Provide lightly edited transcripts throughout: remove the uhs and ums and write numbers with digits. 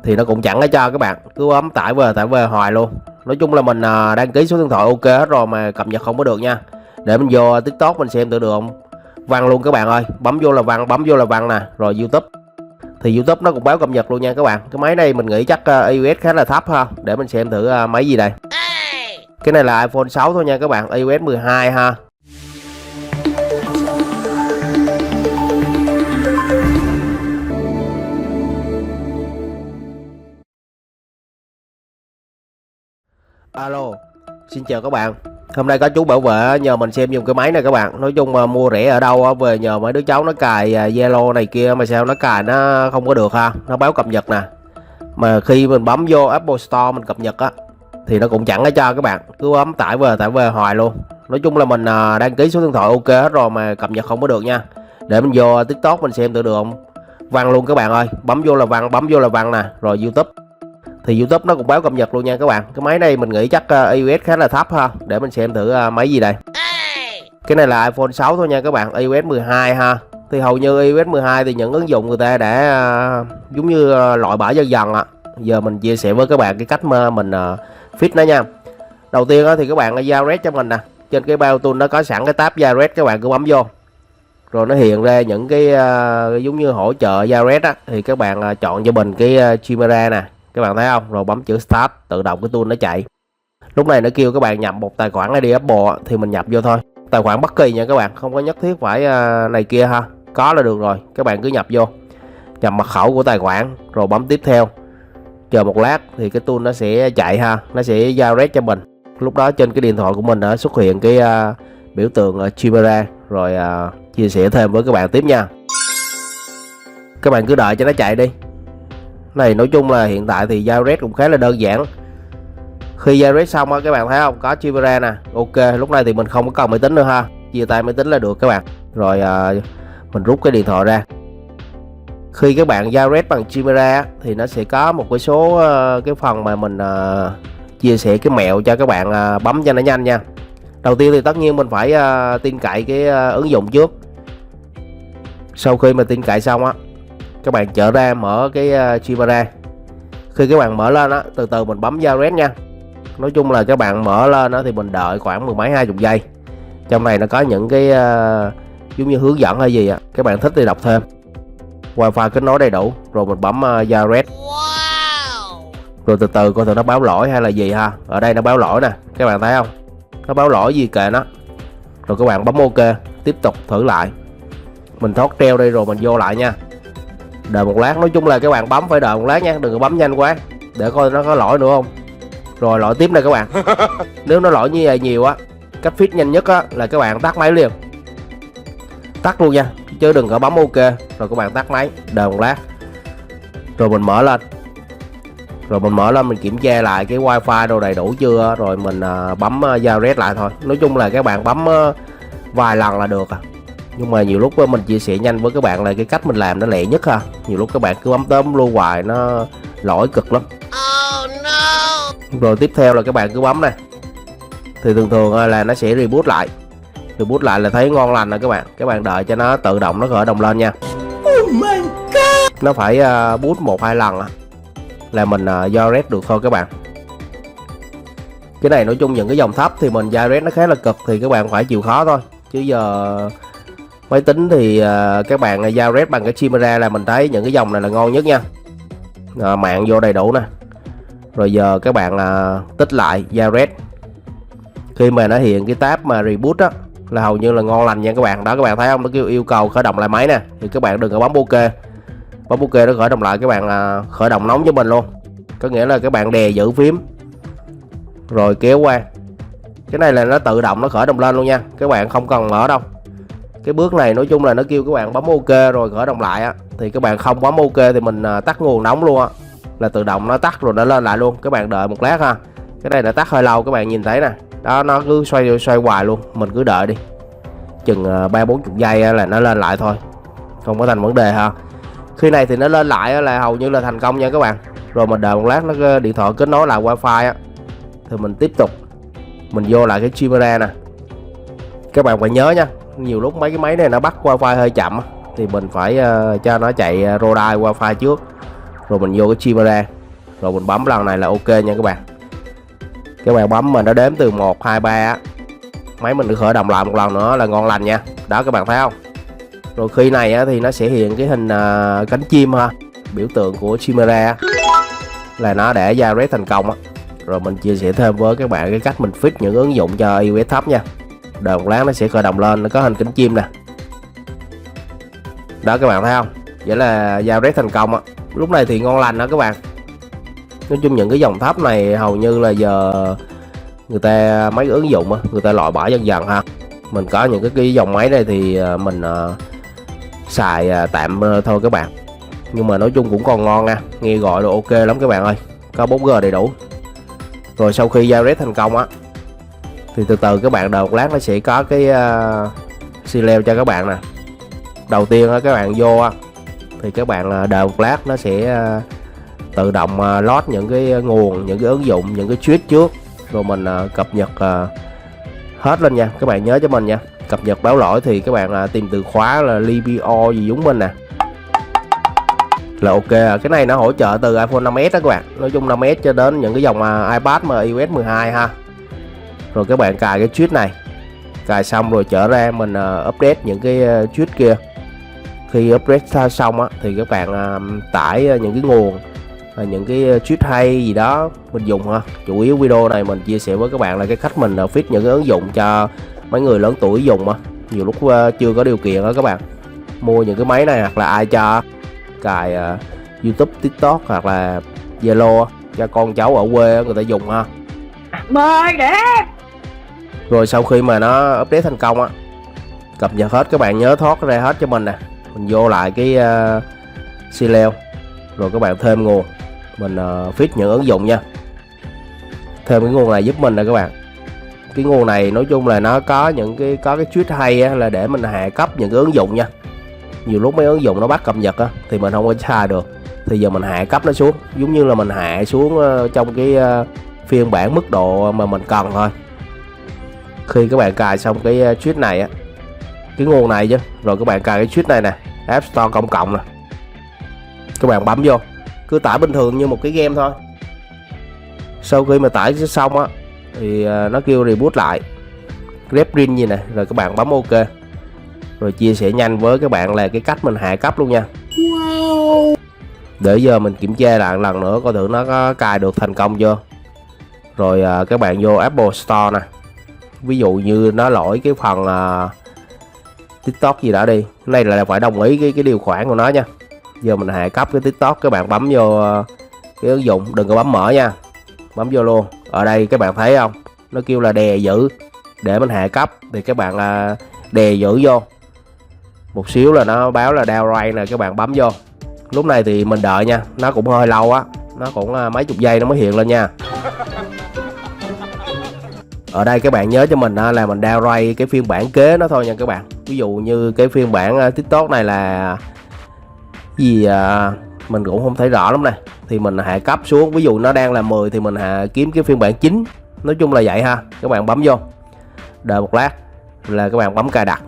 thì nó cũng chẳng có cho các bạn, cứ bấm tải về hoài luôn. Nói chung là mình đăng ký số điện thoại ok hết rồi mà cập nhật không có được nha. Để mình vô TikTok mình xem được không? Văn luôn các bạn ơi, bấm vô là văn, bấm vô là văn nè. Rồi YouTube thì YouTube nó cũng báo cập nhật luôn nha các bạn. Cái máy này mình nghĩ chắc iOS khá là thấp ha. Để mình xem thử máy gì đây. Cái này là iPhone 6 thôi nha các bạn, iOS 12 ha. Alo, xin chào các bạn. Hôm nay có chú bảo vệ nhờ mình xem dùng cái máy này các bạn. Nói chung mà mua rẻ ở đâu về nhờ mấy đứa cháu nó cài Zalo này kia mà sao nó cài nó không có được ha. Nó báo cập nhật nè. Mà khi mình bấm vô Apple Store mình cập nhật á thì nó cũng chẳng có cho các bạn, cứ bấm tải về hoài luôn. Nói chung là mình đăng ký số điện thoại ok hết rồi mà cập nhật không có được nha. Để mình vô TikTok mình xem được không? Văn luôn các bạn ơi, bấm vô là văn, bấm vô là văn nè. Rồi YouTube thì YouTube nó cũng báo cập nhật luôn nha các bạn. Cái máy này mình nghĩ chắc iOS khá là thấp ha. Để mình xem thử máy gì đây. Cái này là iPhone 6 thôi nha các bạn, iOS 12 ha. Thì hầu như iOS 12 thì những ứng dụng người ta đã giống như loại bỏ dần dần ạ. Giờ mình chia sẻ với các bạn cái cách mà mình fix nó nha. Đầu tiên thì các bạn giao red cho mình nè. Trên cái bao tool nó có sẵn cái tab giao red, các bạn cứ bấm vô. Rồi nó hiện ra những cái giống như hỗ trợ giao red á. Thì các bạn chọn cho mình cái Chimera nè. Các bạn thấy không? Rồi bấm chữ Start, tự động cái tool nó chạy. Lúc này nó kêu các bạn nhập một tài khoản ID Apple thì mình nhập vô thôi. Tài khoản bất kỳ nha các bạn, không có nhất thiết phải này kia ha. Có là được rồi, các bạn cứ nhập vô. Nhập mật khẩu của tài khoản rồi bấm tiếp theo. Chờ một lát thì cái tool nó sẽ chạy ha, nó sẽ giao red cho mình. Lúc đó trên cái điện thoại của mình đã xuất hiện cái biểu tượng Chimera. Rồi chia sẻ thêm với các bạn tiếp nha. Các bạn cứ đợi cho nó chạy đi. Này nói chung là hiện tại thì giao red cũng khá là đơn giản. Khi giao red xong á, các bạn thấy không, có Chimera nè. Ok, lúc này thì mình không có cần máy tính nữa ha, chia tay máy tính là được các bạn. Rồi mình rút cái điện thoại ra. Khi các bạn giao red bằng Chimera thì nó sẽ có một cái số cái phần mà mình chia sẻ cái mẹo cho các bạn bấm cho nó nhanh nha. Đầu tiên thì tất nhiên mình phải tin cậy cái ứng dụng trước. Sau khi mà tin cậy xong á, các bạn trở ra mở cái Chimera. Khi các bạn mở lên á, từ từ mình bấm giao red nha. Nói chung là các bạn mở lên á thì mình đợi khoảng mười mấy 20 giây. Trong này nó có những cái giống như hướng dẫn hay gì á, các bạn thích thì đọc thêm. Wi-Fi kết nối đầy đủ. Rồi mình bấm giao red. Rồi từ từ coi thử nó báo lỗi hay là gì ha. Ở đây nó báo lỗi nè, các bạn thấy không? Nó báo lỗi gì kệ nó. Rồi các bạn bấm ok, tiếp tục thử lại. Mình thoát treo đi rồi mình vô lại nha. Đợi một lát, nói chung là các bạn bấm phải đợi một lát nha, đừng có bấm nhanh quá. Để coi nó có lỗi nữa không. Rồi lỗi tiếp nè các bạn. Nếu nó lỗi như vậy nhiều á, cách fix nhanh nhất á là các bạn tắt máy liền. Tắt luôn nha, chứ đừng có bấm ok. Rồi các bạn tắt máy, đợi một lát. Rồi mình mở lên. Mình kiểm tra lại cái wifi đồ đầy đủ chưa. Rồi mình bấm giao red lại thôi. Nói chung là các bạn bấm vài lần là được à. Nhưng mà nhiều lúc mình chia sẻ nhanh với các bạn là cái cách mình làm nó lẹ nhất ha. Nhiều lúc các bạn cứ bấm tóm luôn hoài nó lỗi cực lắm. Rồi tiếp theo là các bạn cứ bấm này. Thì thường thường là nó sẽ reboot lại. Reboot lại là thấy ngon lành rồi các bạn. Các bạn đợi cho nó tự động nó khởi động lên nha. Oh my God. Nó phải boot 1-2 lần là mình giao red được thôi các bạn. Cái này nói chung những cái dòng thấp thì mình giao red nó khá là cực, thì các bạn phải chịu khó thôi. Chứ giờ máy tính thì các bạn giao red bằng cái Chimera là mình thấy những cái dòng này là ngon nhất nha. Mạng vô đầy đủ nè. Rồi giờ các bạn tích lại giao red. Khi mà nó hiện cái tab mà reboot á là hầu như là ngon lành nha các bạn. Đó các bạn thấy không, nó kêu yêu cầu khởi động lại máy nè. Thì các bạn đừng có bấm ok. Bấm ok nó khởi động lại, các bạn khởi động nóng cho mình luôn. Có nghĩa là các bạn đè giữ phím rồi kéo qua. Cái này là nó tự động nó khởi động lên luôn nha. Các bạn không cần mở đâu. Cái bước này nói chung là nó kêu các bạn bấm ok rồi khởi động lại á. Thì các bạn không bấm ok thì mình tắt nguồn nóng luôn á. Là tự động nó tắt rồi nó lên lại luôn. Các bạn đợi một lát ha. Cái này nó tắt hơi lâu các bạn nhìn thấy nè. Đó nó cứ xoay hoài luôn. Mình cứ đợi đi. Chừng 30-40 giây là nó lên lại thôi. Không có thành vấn đề ha. Khi này thì nó lên lại là hầu như là thành công nha các bạn. Rồi mình đợi một lát nó điện thoại kết nối lại wifi á. Thì mình tiếp tục. Mình vô lại cái Chimera nè. Các bạn phải nhớ nha. Nhiều lúc mấy cái máy này nó bắt wifi hơi chậm thì mình phải cho nó chạy Rodai wifi trước. rồi mình vô cái Chimera, rồi mình bấm lần này là ok nha các bạn. Các bạn bấm mà nó đếm từ 1 2 3 á, máy mình được khởi động lại một lần nữa là ngon lành nha. Đó các bạn thấy không? Rồi khi này á, thì nó sẽ hiện cái hình cánh chim ha, biểu tượng của Chimera là nó đã jailbreak thành công á. Rồi mình chia sẻ thêm với các bạn cái cách mình fix những ứng dụng cho iOS thấp nha. Đợi một lát nó sẽ khởi động lên, nó có hình cánh chim nè. Đó các bạn thấy không? Vậy là jailbreak thành công á. Lúc này thì ngon lành đó các bạn. Nói chung những cái dòng thấp này hầu như là giờ người ta mấy cái ứng dụng á, người ta loại bỏ dần dần ha. Mình có những cái dòng máy này thì mình xài tạm thôi các bạn. Nhưng mà nói chung cũng còn ngon nha, nghe gọi là ok lắm các bạn ơi, có 4G đầy đủ. Rồi sau khi jailbreak thành công á thì từ từ các bạn đợi một lát nó sẽ có cái xi leo cho các bạn nè. Đầu tiên á các bạn vô á thì các bạn đợi một lát nó sẽ tự động load những cái nguồn, những cái ứng dụng, những cái tweet trước, rồi mình cập nhật hết lên nha. Các bạn nhớ cho mình nha, cập nhật báo lỗi thì các bạn tìm từ khóa là libio gì giống mình nè là ok. Cái này nó hỗ trợ từ iPhone 5s đó các bạn, nói chung 5s cho đến những cái dòng iPad mà iOS 12 ha. Rồi các bạn cài cái tweet này, cài xong rồi trở ra mình update những cái tweet kia. Khi update xong á thì các bạn tải những cái nguồn, những cái tweet hay gì đó mình dùng ha. Chủ yếu video này mình chia sẻ với các bạn là cái cách mình fix những cái ứng dụng cho mấy người lớn tuổi dùng á. Nhiều lúc chưa có điều kiện đó các bạn, mua những cái máy này hoặc là ai cho cài YouTube, TikTok hoặc là Zalo cho con cháu ở quê người ta dùng ha. Mời đẹp. Rồi sau khi mà nó update thành công á, cập nhật hết, các bạn nhớ thoát ra hết cho mình nè. Mình vô lại cái xi leo, rồi các bạn thêm nguồn, mình fix những ứng dụng nha. Thêm cái nguồn này giúp mình nè các bạn. Cái nguồn này nói chung là nó có những cái tweet hay á, là để mình hạ cấp những cái ứng dụng nha. Nhiều lúc mấy ứng dụng nó bắt cập nhật á thì mình không có xài được, thì giờ mình hạ cấp nó xuống, giống như là mình hạ xuống trong cái phiên bản mức độ mà mình cần thôi. Khi các bạn cài xong cái tweet này á, cái nguồn này chứ, rồi các bạn cài cái tweet này nè, App Store công cộng nè, các bạn bấm vô, cứ tải bình thường như một cái game thôi. Sau khi mà tải xong á thì nó kêu reboot lại, refresh gì nè, rồi các bạn bấm ok. Rồi chia sẻ nhanh với các bạn là cái cách mình hạ cấp luôn nha. Wow. Để giờ mình kiểm tra lại lần nữa coi thử nó có cài được thành công chưa. Rồi các bạn vô Apple Store nè, ví dụ như nó lỗi cái phần TikTok gì đó đi, cái này là phải đồng ý cái điều khoản của nó nha. Giờ mình hạ cấp cái TikTok, các bạn bấm vô cái ứng dụng, đừng có bấm mở nha, bấm vô luôn. Ở đây các bạn thấy không, nó kêu là đè giữ để mình hạ cấp, thì các bạn đè giữ vô một xíu là nó báo là downgrade nè, các bạn bấm vô. Lúc này thì mình đợi nha, nó cũng hơi lâu á, nó cũng mấy chục giây nó mới hiện lên nha. Ở đây các bạn nhớ cho mình là mình downgrade cái phiên bản kế nó thôi nha các bạn. Ví dụ như cái phiên bản TikTok này là gì mình cũng không thấy rõ lắm nè, thì mình hạ cấp xuống, ví dụ nó đang là 10 thì mình kiếm cái phiên bản 9. Nói chung là vậy ha. Các bạn bấm vô, đợi một lát là các bạn bấm cài đặt.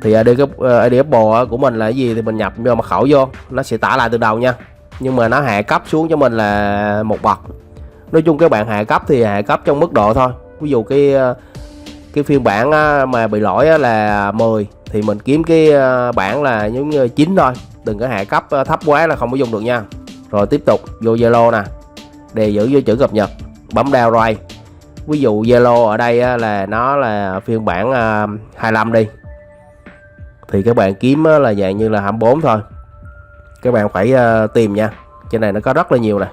Thì ID Apple của mình là cái gì thì mình nhập vô mật khẩu vô, nó sẽ tải lại từ đầu nha. Nhưng mà nó hạ cấp xuống cho mình là một bậc. Nói chung các bạn hạ cấp thì hạ cấp trong mức độ thôi. Ví dụ cái phiên bản mà bị lỗi là 10 thì mình kiếm cái bản là giống như 9 thôi, đừng có hạ cấp thấp quá là không có dùng được nha. Rồi tiếp tục vô Zalo nè, đè giữ vô chữ cập nhật, bấm downgrade. Ví dụ Zalo ở đây là nó là phiên bản 25 đi, thì các bạn kiếm là dạng như là 24 thôi. Các bạn phải tìm nha, trên này nó có rất là nhiều nè.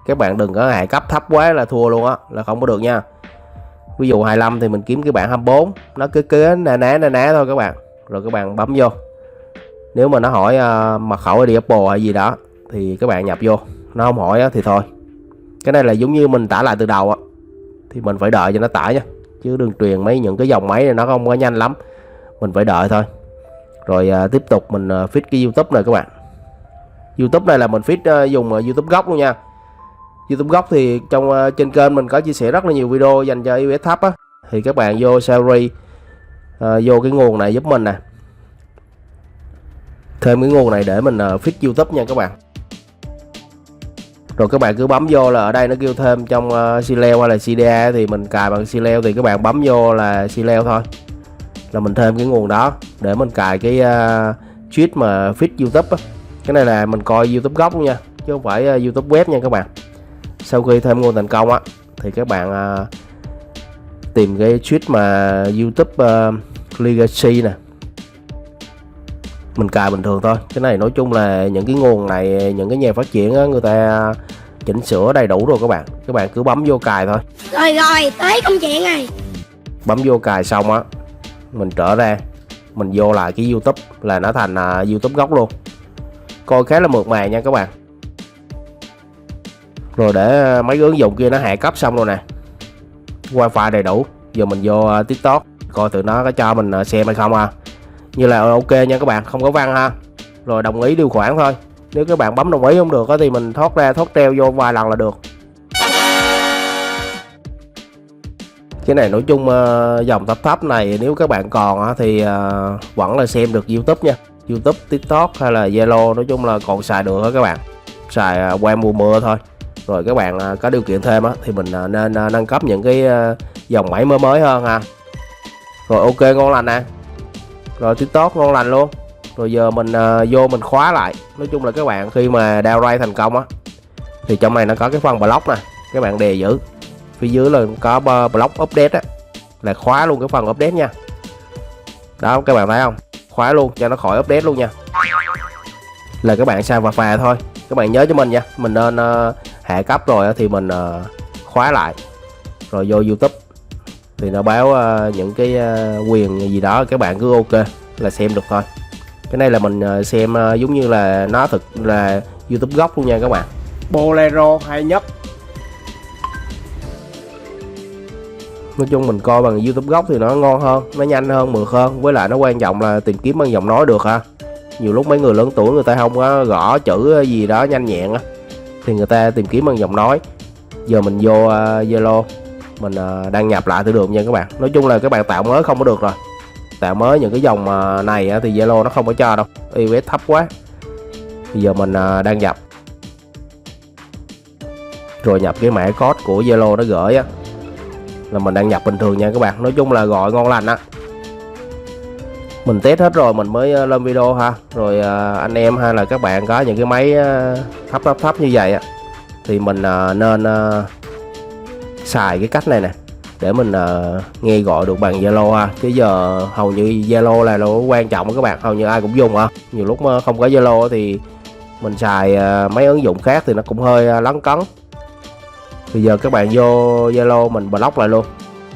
Các bạn đừng có hạ cấp thấp quá là thua luôn á, là không có được nha. Ví dụ 25 thì mình kiếm cái bản 24, nó kế na ná thôi các bạn. Rồi các bạn bấm vô. Nếu mà nó hỏi mật khẩu ID Apple hay gì đó thì các bạn nhập vô, nó không hỏi thì thôi. Cái này là giống như mình tải lại từ đầu á, thì mình phải đợi cho nó tải nha, chứ đừng truyền những cái dòng máy này nó không có nhanh lắm, mình phải đợi thôi. Rồi tiếp tục mình fix cái YouTube này các bạn. YouTube này là mình fix dùng YouTube gốc luôn nha. YouTube gốc thì trên kênh mình có chia sẻ rất là nhiều video dành cho iOS thấp á, thì các bạn vô salary, vô cái nguồn này giúp mình nè, thêm cái nguồn này để mình fix YouTube nha các bạn. Rồi các bạn cứ bấm vô là ở đây nó kêu thêm trong xi leo hay là CDA, thì mình cài bằng xi leo thì các bạn bấm vô là xi leo thôi, là mình thêm cái nguồn đó để mình cài cái tweet mà feed YouTube á. Cái này là mình coi YouTube gốc luôn nha, chứ không phải YouTube web nha các bạn. Sau khi thêm nguồn thành công á thì các bạn tìm cái tweet mà YouTube Legacy nè, mình cài bình thường thôi. Cái này nói chung là những cái nguồn này những cái nhà phát triển á, người ta chỉnh sửa đầy đủ rồi các bạn cứ bấm vô cài thôi. Rồi tới công chuyện này. Bấm vô cài xong á, mình trở ra, mình vô lại cái YouTube là nó thành YouTube gốc luôn, coi khá là mượt mà nha các bạn. Rồi để mấy cái ứng dụng kia nó hạ cấp xong rồi nè, wifi đầy đủ, giờ mình vô TikTok coi tụi nó có cho mình xem hay không. Như là ok nha các bạn, không có văn ha. Rồi đồng ý điều khoản thôi, nếu các bạn bấm đồng ý không được thì mình thoát ra thoát treo vô vài lần là được. Cái này nói chung dòng thấp này nếu các bạn còn thì vẫn là xem được YouTube nha, YouTube, TikTok hay là Zalo, nói chung là còn xài được các bạn, xài qua mùa mưa thôi. Rồi các bạn có điều kiện thêm thì mình nên nâng cấp những cái dòng máy mới hơn ha. Rồi ok, ngon lành nè. Rồi TikTok ngon lành luôn. Rồi giờ mình vô mình khóa lại. Nói chung là các bạn khi mà download thành công thì trong này nó có cái phần block nè, các bạn đè giữ phía dưới là có block update là khóa luôn cái phần update nha. Đó các bạn thấy không, khóa luôn cho nó khỏi update luôn nha. Là các bạn xài phà thôi, các bạn nhớ cho mình nha. Mình nên hạ cấp rồi thì mình khóa lại, rồi vô YouTube thì nó báo những cái quyền gì đó, các bạn cứ ok là xem được thôi. Cái này là mình xem giống như là nó thực là YouTube gốc luôn nha các bạn. Bolero hay nhất. Nói chung mình coi bằng YouTube gốc thì nó ngon hơn, nó nhanh hơn, mượt hơn, với lại nó quan trọng là tìm kiếm bằng giọng nói được ha. Nhiều lúc mấy người lớn tuổi người ta không có gõ chữ gì đó nhanh nhẹn thì người ta tìm kiếm bằng giọng nói. Giờ mình vô Zalo mình đăng nhập lại thử được nha các bạn. Nói chung là các bạn tạo mới không có được rồi, tạo mới những cái dòng này thì Zalo nó không có cho đâu, iOS thấp quá. Bây giờ mình đăng nhập rồi nhập cái mã code của Zalo nó gửi là mình đăng nhập bình thường nha các bạn. Nói chung là gọi ngon lành Mình test hết rồi mình mới lên video ha. Rồi anh em hay là các bạn có những cái máy thấp như vậy thì mình nên xài cái cách này nè để mình nghe gọi được bằng Zalo ha. Chứ giờ hầu như Zalo là nó quan trọng các bạn, hầu như ai cũng dùng nhiều lúc không có Zalo thì mình xài mấy ứng dụng khác thì nó cũng hơi lấn cấn. Bây giờ các bạn vô Zalo mình block lại luôn.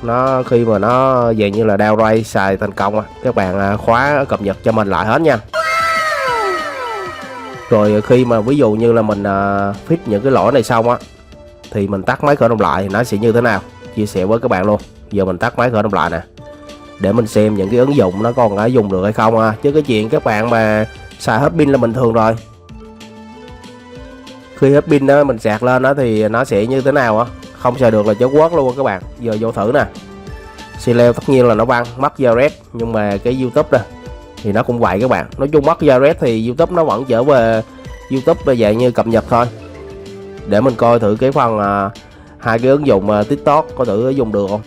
Nó khi mà nó về như là download xài thành công các bạn khóa cập nhật cho mình lại hết nha. Rồi khi mà ví dụ như là mình fix những cái lỗi này xong thì mình tắt máy khởi động lại thì nó sẽ như thế nào, chia sẻ với các bạn luôn. Giờ mình tắt máy khởi động lại nè để mình xem những cái ứng dụng nó còn dùng được hay không chứ cái chuyện các bạn mà xài hết pin là bình thường rồi. Khi hết pin mình sạc lên thì nó sẽ như thế nào không xài được là chốt quất luôn các bạn. Giờ vô thử nè, xi leo tất nhiên là nó văng mất Jared, nhưng mà cái YouTube đây thì nó cũng vậy các bạn. Nói chung mất Jared thì YouTube nó vẫn trở về YouTube bây giờ như cập nhật thôi. Để mình coi thử cái phần hai cái ứng dụng TikTok có thử dùng được không.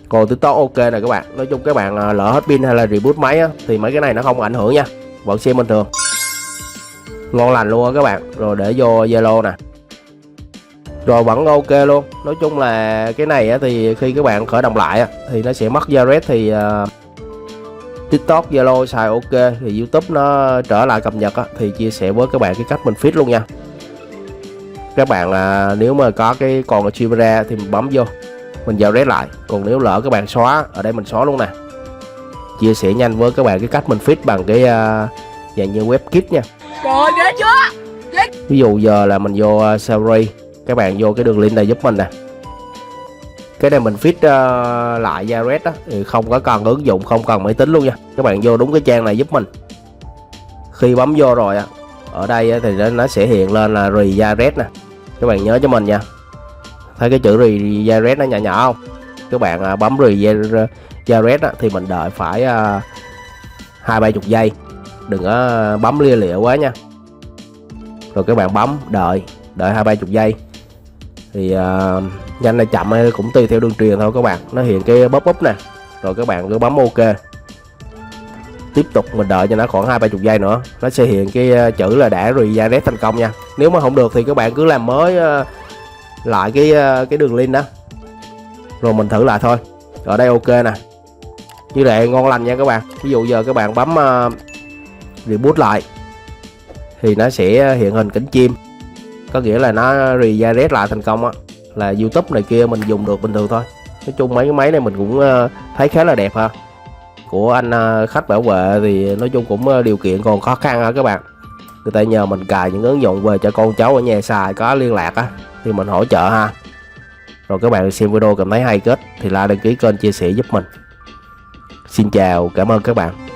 Còn TikTok ok nè các bạn. Nói chung các bạn lỡ hết pin hay là reboot máy thì mấy cái này nó không ảnh hưởng nha, vẫn xem bình thường ngon lành luôn các bạn. Rồi để vô Zalo nè, rồi vẫn ok luôn. Nói chung là cái này thì khi các bạn khởi động lại thì nó sẽ mất Jared thì TikTok, Zalo xài ok thì YouTube nó trở lại cập nhật thì chia sẻ với các bạn cái cách mình fix luôn nha. Các bạn nếu mà có cái còn Chimera thì mình bấm vô mình Jared lại, còn nếu lỡ các bạn xóa ở đây mình xóa luôn nè. Chia sẻ nhanh với các bạn cái cách mình fix bằng cái dạng như WebKit nha. Trời ghê chưa? Ví dụ giờ là mình vô Safari, các bạn vô cái đường link này giúp mình nè. Cái này mình fix lại Jared thì không có cần ứng dụng, không cần máy tính luôn nha. Các bạn vô đúng cái trang này giúp mình. Khi bấm vô rồi ở đây thì nó sẽ hiện lên là Jared nè. Các bạn nhớ cho mình nha. Thấy cái chữ Jared nó nhỏ nhỏ không? Các bạn bấm Jared thì mình đợi phải 20-30 giây, đừng có bấm lia lịa quá nha. Rồi các bạn bấm đợi đợi 20-30 giây. Thì nhanh hay chậm hay cũng tùy theo đường truyền thôi các bạn. Nó hiện cái pop up nè, rồi các bạn cứ bấm ok. Tiếp tục mình đợi cho nó khoảng 20-30 giây nữa, nó sẽ hiện cái chữ là đã redirect thành công nha. Nếu mà không được thì các bạn cứ làm mới lại cái đường link đó, rồi mình thử lại thôi. Ở đây ok nè, như vậy ngon lành nha các bạn. Ví dụ giờ các bạn bấm reboot lại thì nó sẽ hiện hình cánh chim, có nghĩa là nó redirect lại thành công á, là YouTube này kia mình dùng được bình thường thôi. Nói chung mấy cái máy này mình cũng thấy khá là đẹp ha. Của anh khách bảo vệ thì nói chung cũng điều kiện còn khó khăn ha các bạn. Người ta nhờ mình cài những ứng dụng về cho con cháu ở nhà xài, có liên lạc á thì mình hỗ trợ ha. Rồi các bạn xem video cảm thấy hay kết thì like đăng ký kênh, chia sẻ giúp mình. Xin chào, cảm ơn các bạn.